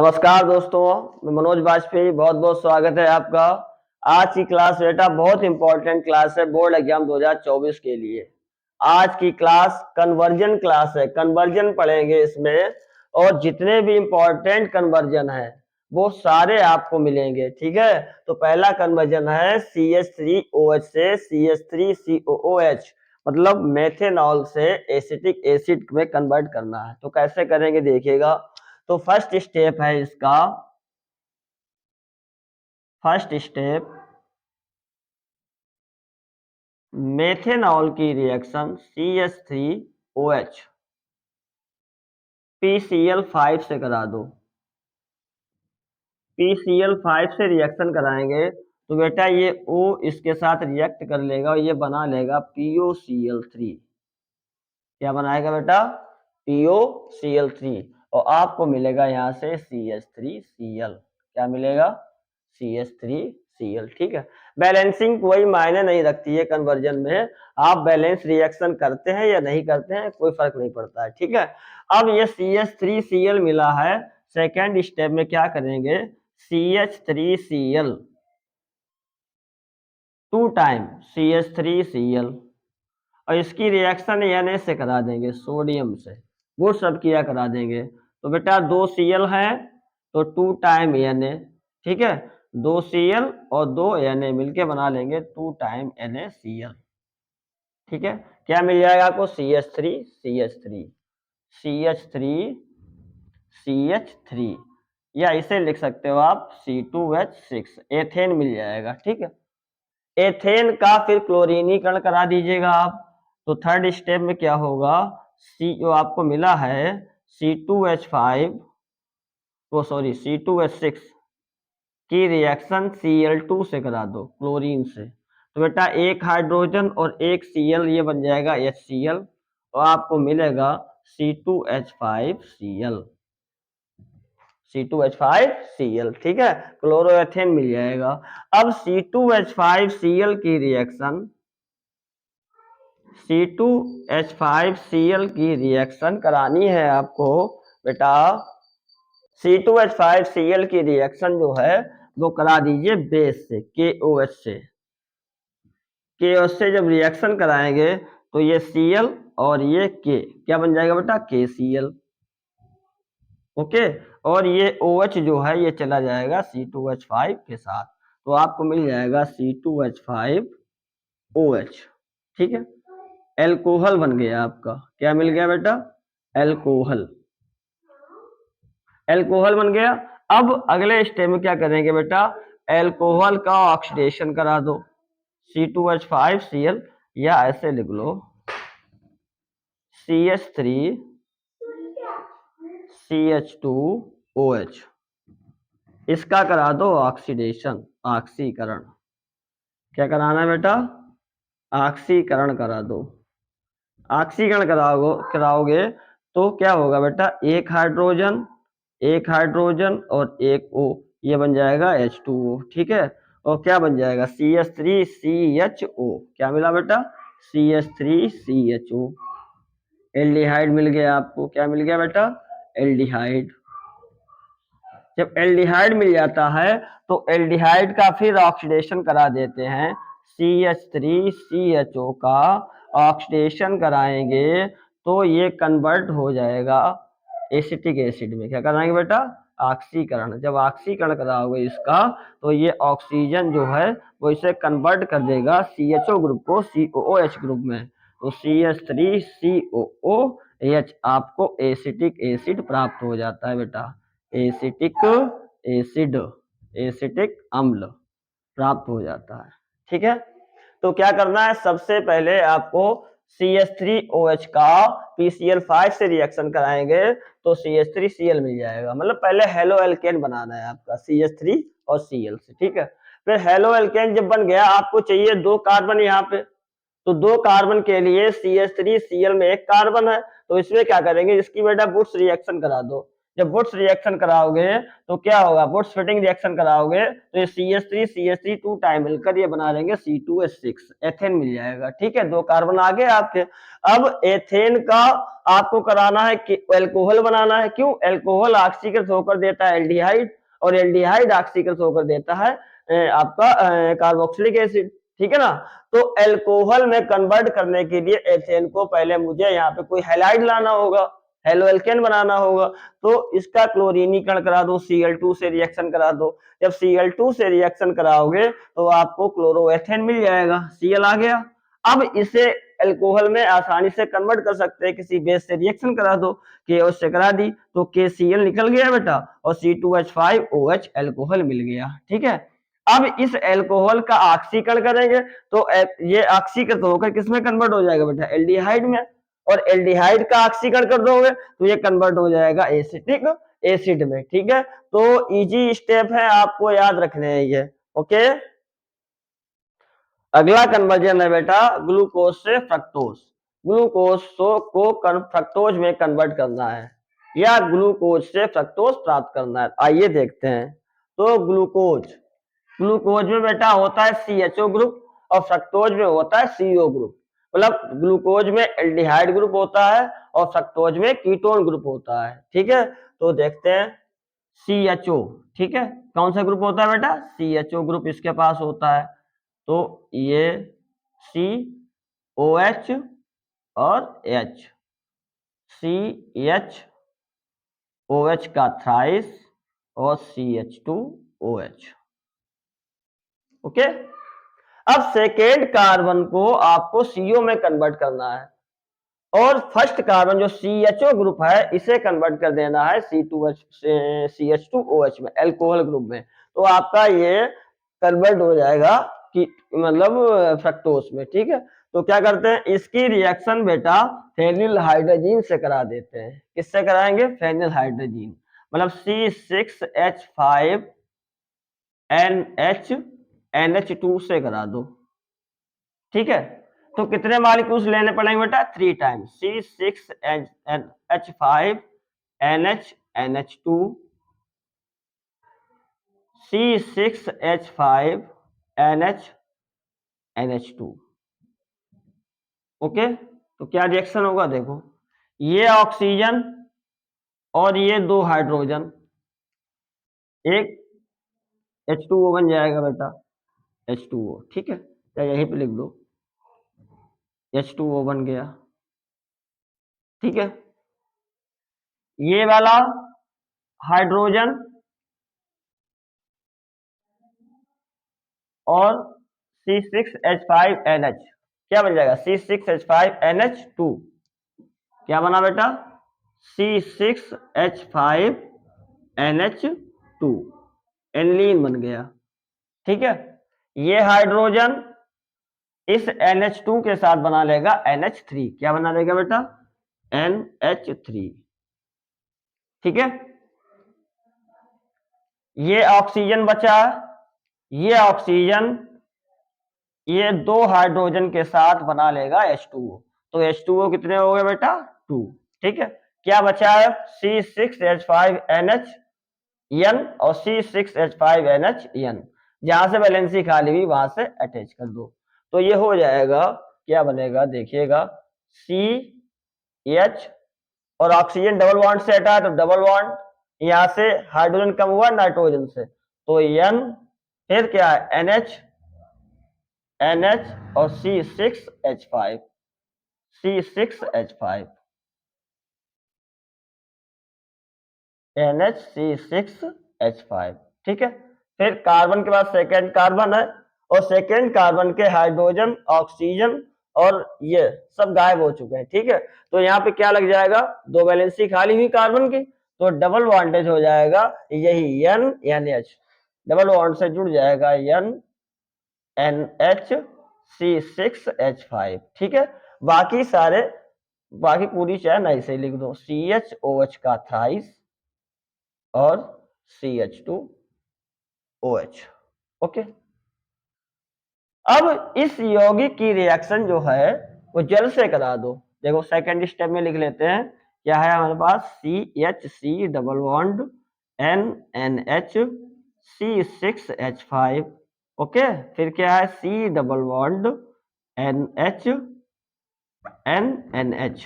नमस्कार दोस्तों, मैं मनोज वाजपेयी। बहुत बहुत स्वागत है आपका। आज की क्लास बेटा बहुत इंपॉर्टेंट क्लास है बोर्ड एग्जाम 2024 के लिए। आज की क्लास कन्वर्जन क्लास है, कन्वर्जन पढ़ेंगे इसमें, और जितने भी इंपॉर्टेंट कन्वर्जन है वो सारे आपको मिलेंगे। ठीक है, तो पहला कन्वर्जन है CH3OH से CH3COOH, मतलब मेथेनॉल से एसिटिक एसिड में कन्वर्ट करना है। तो कैसे करेंगे देखिएगा। तो फर्स्ट स्टेप है इसका, फर्स्ट स्टेप मेथेनॉल की रिएक्शन CH3OH PCl5 से करा दो। PCl5 से रिएक्शन कराएंगे तो बेटा ये O इसके साथ रिएक्ट कर लेगा और ये बना लेगा POCl3। क्या बनाएगा बेटा? POCl3, और आपको मिलेगा यहाँ से CH3Cl। क्या मिलेगा? CH3Cl। ठीक है, बैलेंसिंग कोई मायने नहीं रखती है कन्वर्जन में। आप बैलेंस रिएक्शन करते हैं या नहीं करते हैं कोई फर्क नहीं पड़ता है। ठीक है, अब ये CH3Cl मिला है। सेकेंड स्टेप में क्या करेंगे, CH3Cl 2 टाइम CH3Cl, और इसकी रिएक्शन Na से करा देंगे, सोडियम से। वो सब किया करा देंगे। तो बेटा 2 Cl है तो 2 टाइम Na। ठीक है, 2 Cl और 2 Na मिलके बना लेंगे 2 टाइम NaCl। ठीक है, क्या मिल जाएगा आपको? CH3 CH3 या इसे लिख सकते हो आप C2H6, एथेन मिल जाएगा। ठीक है, एथेन का फिर क्लोरीनीकरण करा दीजिएगा आप। तो थर्ड स्टेप में क्या होगा, सी जो आपको मिला है C2H5, वो सॉरी C2H6 की रिएक्शन Cl2 से करा दो, क्लोरीन से। तो बेटा एक हाइड्रोजन और एक Cl, ये बन जाएगा HCl, और आपको मिलेगा C2H5Cl। C2H5Cl। ठीक है, क्लोरोएथेन मिल जाएगा। अब C2H5Cl की रिएक्शन, C2H5Cl की रिएक्शन करानी है आपको बेटा। C2H5Cl की रिएक्शन जो है वो करा दीजिए बेस से, KOH से। KOH से जब रिएक्शन कराएंगे तो ये Cl और ये K क्या बन जाएगा बेटा? KCl। ओके, और ये OH जो है ये चला जाएगा C2H5 के साथ, तो आपको मिल जाएगा C2H5OH। ठीक है, एल्कोहल बन गया आपका। क्या मिल गया बेटा? एल्कोहल। एल्कोहल बन गया। अब अगले स्टेप में क्या करेंगे बेटा, एल्कोहल का ऑक्सीडेशन करा दो, C2H5Cl, या ऐसे लिख लो CH3CH2OH, इसका करा दो ऑक्सीडेशन, ऑक्सीकरण। क्या कराना है बेटा? ऑक्सीकरण करा दो। ऑक्सीकरण कराओगे तो क्या होगा बेटा, एक हाइड्रोजन और एक O, ये बन जाएगा H2O। ठीक है, और क्या बन जाएगा? CH3CHO। क्या मिला बेटा? CH3CHO। एल्डिहाइड मिल गया आपको। क्या मिल गया बेटा? एल्डिहाइड। जब एल्डिहाइड मिल जाता है तो एल्डिहाइड का फिर ऑक्सीडेशन करा देते हैं, CH3CHO का ऑक्सीडेशन कराएंगे तो ये कन्वर्ट हो जाएगा एसिटिक एसिड में। क्या कराएंगे बेटा? ऑक्सीकरण। जब ऑक्सीकरण कराओगे इसका तो ये ऑक्सीजन जो है वो इसे कन्वर्ट कर देगा CHO ग्रुप को COOH ग्रुप में, तो CH3COOH आपको एसिटिक एसिड प्राप्त हो जाता है बेटा। एसिटिक एसिड, एसिटिक अम्ल प्राप्त हो जाता है। ठीक है, तो क्या करना है, सबसे पहले आपको CH3OH का PCl5 से रिएक्शन कराएंगे तो CH3Cl मिल जाएगा। मतलब पहले हेलो एल्केन बनाना है आपका CH3 और Cl से। ठीक है, फिर हेलो एल्केन जब बन गया, आपको चाहिए 2 कार्बन यहाँ पे, तो 2 कार्बन के लिए CH3Cl में 1 कार्बन है, तो इसमें क्या करेंगे, इसकी बेटा वुड्स रिएक्शन करा दो। जब बुट्स रिएक्शन कराओगे तो क्या होगा, बुट्स फिटिंग रिएक्शन कराओगे तो ये CH3 2 टाइम मिलकर ये बना लेंगे C2H6, एथेन मिल जाएगा। ठीक है, 2 कार्बन आ गए आपके। अब एथेन का आपको कराना है कि एल्कोहल बनाना है। क्यों, एल्कोहल ऑक्सीकृत होकर देता है एल्डिहाइड, और एल्डिहाइड ऑक्सीकृत होकर देता है आपका कार्बोक्सिलिक एसिड। ठीक है ना, तो एल्कोहल में कन्वर्ट करने के लिए एथेन को पहले मुझे यहाँ पे कोई हैलाइड लाना होगा, हेलोएल्केन बनाना होगा। तो इसका क्लोरीनीकरण करा दो, Cl2 से रिएक्शन करा दो। जब Cl2 से रिएक्शन कराओगे तो आपको क्लोरोएथेन मिल जाएगा, Cl आ गया। अब इसे एल्कोहल में आसानी से कन्वर्ट कर सकते हैं, किसी बेस से रिएक्शन करा दो, KO से करा दी तो KCl निकल गया बेटा, और C2H5OH एल्कोहल मिल गया। ठीक है, अब इस एल्कोहल का ऑक्सीकरण करेंगे तो ये ऑक्सीकृत होकर किसमें कन्वर्ट हो जाएगा बेटा, एल्डिहाइड में, और एल्डिहाइड का ऑक्सीकरण कर दोगे तो ये कन्वर्ट हो जाएगा एसिटिक एसिड में। ठीक है, तो इजी स्टेप है, आपको याद रखने हैं ये। ओके, अगला कन्वर्जन है बेटा ग्लूकोज से फ्रक्टोज। ग्लूकोज को फ्रक्टोज में कन्वर्ट करना है या ग्लूकोज से फ्रक्टोज प्राप्त करना है। आइए देखते हैं। तो ग्लूकोज में बेटा होता है CHO ग्रुप और फ्रक्टोज में होता है CO ग्रुप। मतलब ग्लूकोज में एल्डिहाइड ग्रुप होता है और फ्रक्टोज में कीटोन ग्रुप होता है। ठीक है, तो देखते हैं CHO। ठीक है, कौन सा ग्रुप होता है बेटा, CHO ग्रुप इसके पास होता है। तो ये COH और H, CHOH का थ्राइस और CH2OH। ओके, अब सेकेंड कार्बन को आपको CO में कन्वर्ट करना है, और फर्स्ट कार्बन जो CHO ग्रुप है इसे कन्वर्ट कर देना है CH2OH में, एल्कोहल ग्रुप में। तो आपका ये कन्वर्ट हो जाएगा कि मतलब फ्रक्टोज में। ठीक है, तो क्या करते हैं, इसकी रिएक्शन बेटा फेनिल हाइड्रोजीन से करा देते हैं। किससे कराएंगे, फेनिल हाइड्रोजीन, मतलब C6H5NH2 से करा दो। ठीक है, तो कितने मॉलिक्यूल्स लेने पड़ेंगे बेटा, 3 टाइम्स C6H5NH2 C6H5NH2। ओके, तो क्या रिएक्शन होगा देखो, ये ऑक्सीजन और ये 2 हाइड्रोजन, एक H2O बन जाएगा बेटा, H2O। ठीक है, या यहीं पे लिख दो H2O बन गया। ठीक है, ये वाला हाइड्रोजन और C6H5NH क्या बन जाएगा, C6H5NH2। क्या बना बेटा, C6H5NH2, एनिलीन बन गया। ठीक है, ये हाइड्रोजन इस NH2 के साथ बना लेगा NH3। क्या बना लेगा बेटा, NH3। ठीक है, ये ऑक्सीजन बचा, ये ऑक्सीजन ये 2 हाइड्रोजन के साथ बना लेगा H2O। तो H2O कितने हो गए बेटा, 2। ठीक है, क्या बचा है, C6H5NH और C6H5NHN, जहां से वैलेंसी खाली हुई वहां से अटैच कर दो। तो ये हो जाएगा, क्या बनेगा देखिएगा, CH और ऑक्सीजन डबल बॉन्ड से हटा है तो डबल बॉन्ड, यहां से हाइड्रोजन कम हुआ नाइट्रोजन से तो N, फिर क्या है NH और C6H5 NHC6H5। ठीक है, फिर कार्बन के बाद सेकेंड कार्बन है, और सेकेंड कार्बन के हाइड्रोजन ऑक्सीजन और ये सब गायब हो चुके हैं। ठीक है, तो यहाँ पे क्या लग जाएगा, 2 वैलेंसी खाली हुई कार्बन की, तो डबल बॉन्डेज हो जाएगा, यही NH डबल बॉन्ड से जुड़ जाएगा NHC6H5। ठीक है, बाकी सारे बाकी पूरी चैन ऐसे ही लिख दो, CHOH का थ्राइस और CH2OH। ओके, अब इस यौगिक की रिएक्शन जो है वो जल से करा दो। देखो सेकंड स्टेप में लिख लेते हैं, क्या है हमारे पास CH double bond NNH C6H5। Okay, फिर क्या है C double bond NH NNH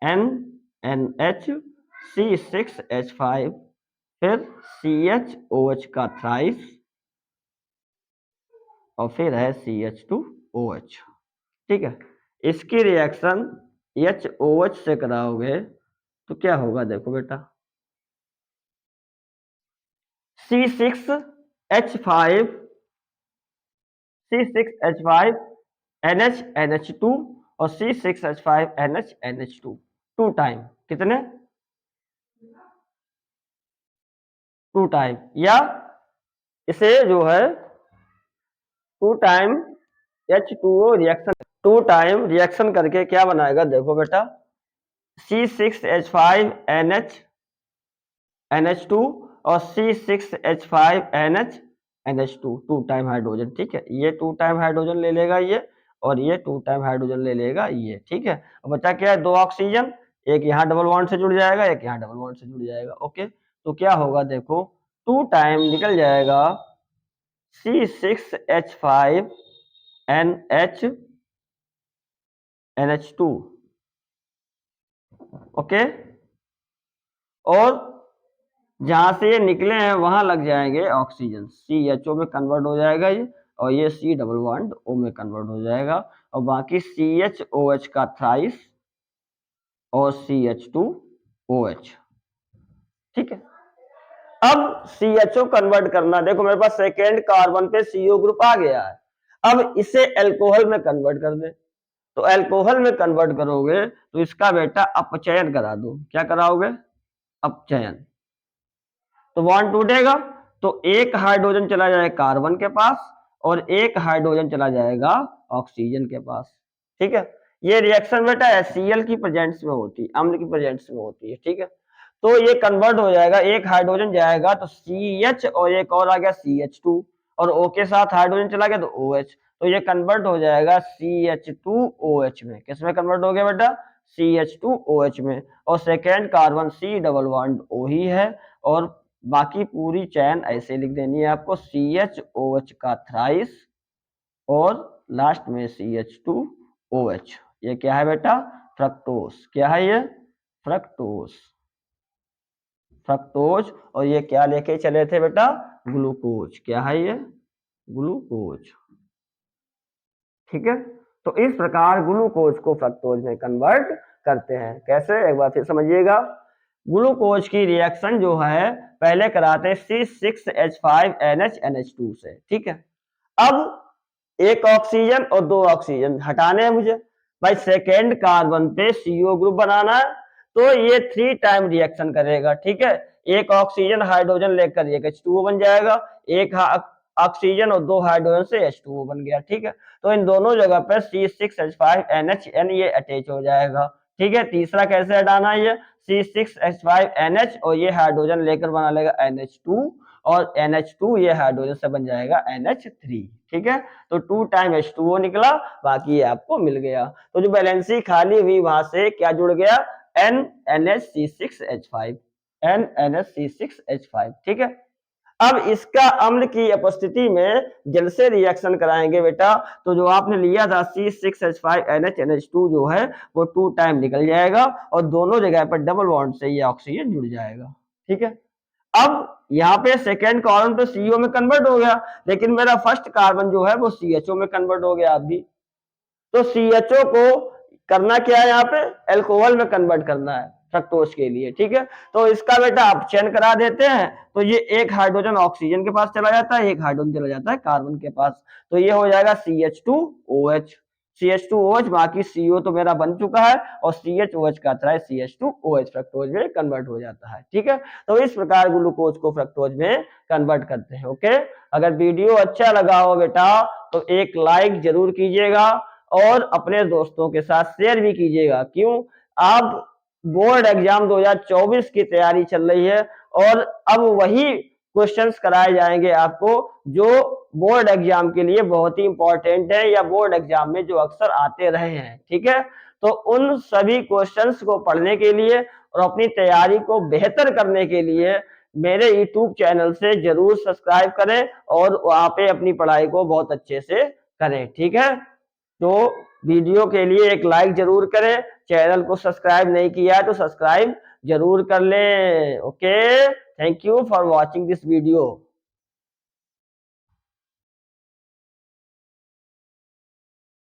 NNH C6H5, फिर CHOH का थ्राइस और फिर है CH2OH। ठीक है, इसकी रिएक्शन HOH से कराओगे तो क्या होगा, देखो बेटा, C6H5 NH और C6H5 NH2 टू टाइम, कितने, टू टाइम, या इसे जो है two time H2O reaction, two time reaction करके क्या बनाएगा, देखो बेटा, C6H5NH2 और C6H5NH2 टू टाइम हाइड्रोजन। ठीक है, ये टू टाइम हाइड्रोजन ले लेगा ये, और ये टू टाइम हाइड्रोजन ले लेगा ये। ठीक है, अब बचा क्या है, दो ऑक्सीजन, एक यहाँ डबल बॉन्ड से जुड़ जाएगा, एक यहाँ डबल बॉन्ड से जुड़ जाएगा। ओके, तो क्या होगा, देखो, टू टाइम निकल जाएगा C6H5NH2। ओके, और जहां से ये निकले हैं वहां लग जाएंगे ऑक्सीजन, CHO में कन्वर्ट हो जाएगा ये, और ये C डबल बॉन्ड O में कन्वर्ट हो जाएगा, और बाकी CHOH का थ्राइस और CH2OH। ठीक है, अब CHO कन्वर्ट करना, देखो मेरे पास सेकेंड कार्बन पे CO ग्रुप आ गया है, अब इसे अल्कोहल में कन्वर्ट कर दे। तो अल्कोहल में कन्वर्ट करोगे तो इसका बेटा अपचयन करा दो। क्या कराओगे, अपचयन। तो बॉन्ड टूटेगा तो एक हाइड्रोजन चला जाएगा कार्बन के पास और एक हाइड्रोजन चला जाएगा ऑक्सीजन के पास। ठीक है, ये रिएक्शन बेटा HCl की प्रेजेंस में होती है, अम्ल की प्रेजेंस में होती है। ठीक है, तो ये कन्वर्ट हो जाएगा, एक हाइड्रोजन जाएगा तो CH और एक और आ गया CH2, और O के साथ हाइड्रोजन चला गया तो OH, तो ये कन्वर्ट हो जाएगा CH2OH में। किसमें कन्वर्ट हो गया बेटा, CH2OH में, और second carbon C double bond O ही है, और बाकी पूरी चैन ऐसे लिख देनी है आपको, CHOH का थ्राइस और लास्ट में CH2OH। ये क्या है बेटा, फ्रक्टोज। क्या है ये, फ्रक्टोज, फ्रक्टोज। और ये क्या लेके चले थे बेटा, ग्लूकोज। क्या है ये, ग्लूकोज। ठीक है, तो इस प्रकार ग्लूकोज को फ्रक्टोज में कन्वर्ट करते हैं। कैसे, एक बार फिर समझिएगा। ग्लूकोज की रिएक्शन जो है पहले कराते हैं C6H5NH NH2 से। ठीक है, अब एक ऑक्सीजन और दो ऑक्सीजन हटाने हैं मुझे भाई, सेकेंड कार्बन पे CO ग्रुप बनाना है, तो ये थ्री टाइम रिएक्शन करेगा। ठीक है, एक ऑक्सीजन हाइड्रोजन लेकर एक H2O बन जाएगा, एक ऑक्सीजन और दो हाइड्रोजन से H2O बन गया। ठीक है, तो इन दोनों जगह पर C6H5NHN ये अटैच हो जाएगा। ठीक है, तीसरा कैसे हटाना है, ये C6H5NH और ये हाइड्रोजन लेकर बना लेगा NH2, और NH2 ये हाइड्रोजन से बन जाएगा NH3। ठीक है, तो टू टाइम H2O निकला, बाकी ये आपको मिल गया। तो जो बैलेंसी खाली हुई वहां से क्या जुड़ गया, NNHC6H5, NNHC6H5। ठीक है, अब इसका अम्ल की उपस्थिति में जल से रिएक्शन कराएंगे बेटा, तो जो आपने लिया था C6H5NH2 जो है वो टू टाइम निकल जाएगा, और दोनों जगह पर डबल बॉन्ड से ये ऑक्सीजन जुड़ जाएगा। ठीक है, अब यहाँ पे सेकेंड कार्बन तो CO में कन्वर्ट हो गया, लेकिन मेरा फर्स्ट कार्बन जो है वो CHO में कन्वर्ट हो गया अभी। तो CHO को करना क्या है, यहाँ पे अल्कोहल में कन्वर्ट करना है फ्रक्टोज के लिए। ठीक है, तो इसका बेटा अपचयन करा देते हैं, तो ये एक हाइड्रोजन ऑक्सीजन के पास चला जाता है, एक हाइड्रोजन चला जाता है कार्बन के पास, तो ये हो जाएगा CH2OH। CH2OH, बाकी CO तो मेरा बन चुका है, और CHOH का था CH2OH फ्रक्टोज में कन्वर्ट हो जाता है। ठीक है, तो इस प्रकार ग्लूकोज को फ्रक्टोज में कन्वर्ट करते हैं। ओके, अगर वीडियो अच्छा लगा हो बेटा तो एक लाइक जरूर कीजिएगा, और अपने दोस्तों के साथ शेयर भी कीजिएगा। क्यों, अब बोर्ड एग्जाम 2024 की तैयारी चल रही है, और अब वही क्वेश्चंस कराए जाएंगे आपको जो बोर्ड एग्जाम के लिए बहुत ही इंपॉर्टेंट है, या बोर्ड एग्जाम में जो अक्सर आते रहे हैं। ठीक है, तो उन सभी क्वेश्चंस को पढ़ने के लिए और अपनी तैयारी को बेहतर करने के लिए मेरे यूट्यूब चैनल से जरूर सब्सक्राइब करें और वहां पे अपनी पढ़ाई को बहुत अच्छे से करें। ठीक है, तो वीडियो के लिए एक लाइक जरूर करें, चैनल को सब्सक्राइब नहीं किया है तो सब्सक्राइब जरूर कर लें। Okay, thank you for watching this video.